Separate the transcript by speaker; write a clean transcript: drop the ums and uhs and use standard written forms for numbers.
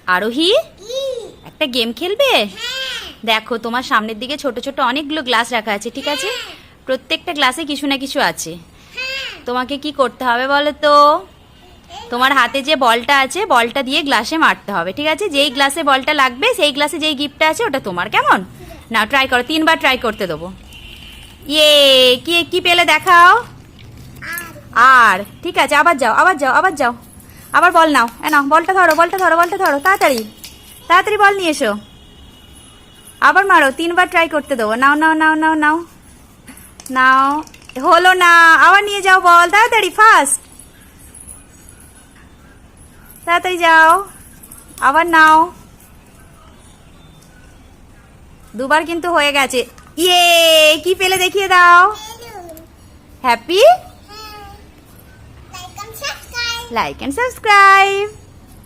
Speaker 1: আরোহী, একটা গেম খেলবে? দেখো, তোমার সামনের দিকে ছোট ছোট অনেকগুলো গ্লাস রাখা আছে, ঠিক আছে? প্রত্যেকটা গ্লাসে কিছু না কিছু আছে। তোমাকে কি করতে হবে বলো তো? তোমার হাতে যে বলটা আছে, বলটা দিয়ে গ্লাসে মারতে হবে, ঠিক আছে? যেই গ্লাসে বলটা লাগবে সেই গ্লাসে যেই গিফটটা আছে ওটা তোমার, কেমন? না, ট্রাই করো, 3বার ট্রাই করতে দেবো। ইয়ে, কি কি পেলে দেখাও। আর ঠিক আছে, আবার যাও, আবার যাও, আবার যাও, আবার বল নাও। নাও, বলটা ধরো, বলটা ধরো, বলটা ধরো, তাড়াতাড়ি তাড়াতাড়ি বল নিয়ে এসো। আবার মারো, 3বার ট্রাই করতে দেবো। নাও নাও নাও নাও নাও নাও। হলো না, আবার নিয়ে যাও বল, তাড়াতাড়ি, ফাস্ট, তাড়াতাড়ি যাও, আবার নাও। 2বার কিন্তু হয়ে গেছে। ইয়ে, কি পেলে দেখিয়ে দাও। Happy, like and subscribe.